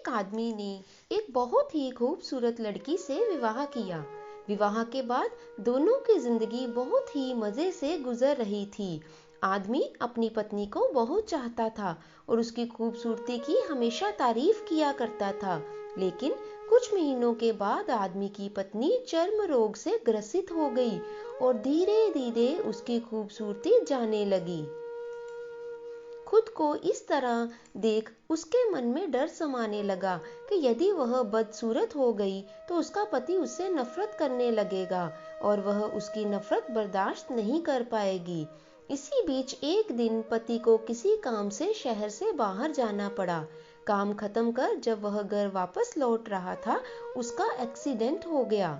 एक आदमी ने एक बहुत ही खूबसूरत लड़की से विवाह किया। विवाह के बाद दोनों की जिंदगी बहुत ही मजे से गुजर रही थी। आदमी अपनी पत्नी को बहुत चाहता था और उसकी खूबसूरती की हमेशा तारीफ किया करता था। लेकिन कुछ महीनों के बाद आदमी की पत्नी चर्म रोग से ग्रसित हो गई और धीरे धीरे उसकी खूबसूरती जाने लगी। खुद को इस तरह देख उसके मन में डर समाने लगा कि यदि वह बदसूरत हो गई तो उसका पति उससे नफरत करने लगेगा और वह उसकी नफरत बर्दाश्त नहीं कर पाएगी। इसी बीच एक दिन पति को किसी काम से शहर से बाहर जाना पड़ा। काम खत्म कर जब वह घर वापस लौट रहा था, उसका एक्सीडेंट हो गया।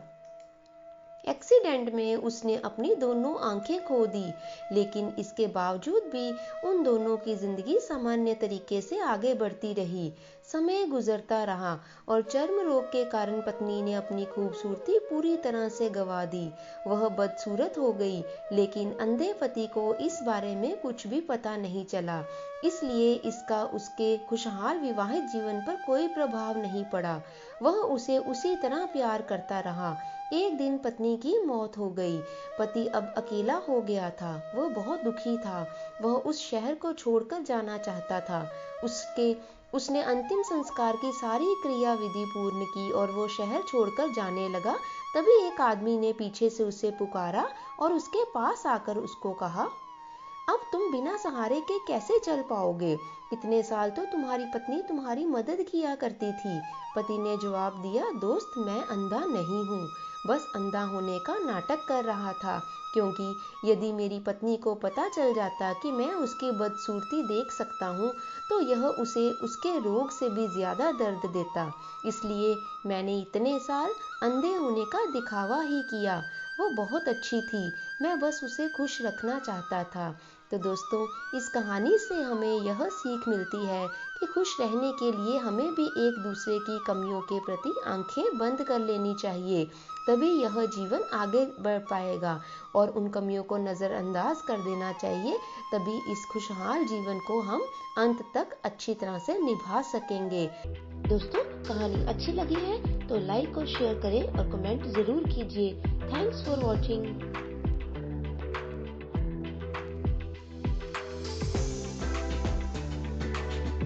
एक्सीडेंट में उसने अपनी दोनों आंखें खो दी, लेकिन इसके बावजूद भी उन दोनों की जिंदगी सामान्य तरीके से आगे बढ़ती रही। समय गुजरता रहा और चर्म रोग के कारण पत्नी ने अपनी खूबसूरती पूरी तरह से गंवा दी। वह बदसूरत हो गई, लेकिन अंधे पति को इस बारे में कुछ भी पता नहीं चला, इसलिए इसका उसके खुशहाल विवाहित जीवन पर कोई प्रभाव नहीं पड़ा। वह उसे उसी तरह प्यार करता रहा। एक दिन पत्नी की मौत हो गई। पति अब अकेला हो गया था। वह बहुत दुखी था। वह उस शहर को छोड़कर जाना चाहता था। उसने अंतिम संस्कार की सारी क्रिया विधि पूर्ण की और वो शहर छोड़कर जाने लगा। तभी एक आदमी ने पीछे से उसे पुकारा और उसके पास आकर उसको कहा, अब तुम बिना सहारे के कैसे चल पाओगे? इतने साल तो तुम्हारी पत्नी तुम्हारी मदद किया करती थी। पति ने जवाब दिया, दोस्त, मैं अंधा नहीं हूँ, बस अंधा होने का नाटक कर रहा था, क्योंकि यदि मेरी पत्नी को पता चल जाता कि मैं उसकी बदसूरती देख सकता हूँ तो यह उसे उसके रोग से भी ज्यादा दर्द देता। इसलिए मैंने इतने साल अंधे होने का दिखावा ही किया। वो बहुत अच्छी थी, मैं बस उसे खुश रखना चाहता था। तो दोस्तों, इस कहानी से हमें यह सीख मिलती है कि खुश रहने के लिए हमें भी एक दूसरे की कमियों के प्रति आंखें बंद कर लेनी चाहिए, तभी यह जीवन आगे बढ़ पाएगा। और उन कमियों को नज़रअंदाज कर देना चाहिए, तभी इस खुशहाल जीवन को हम अंत तक अच्छी तरह से निभा सकेंगे। दोस्तों, कहानी अच्छी लगी है तो लाइक और शेयर करें और कमेंट जरूर कीजिए। Thanks for watching.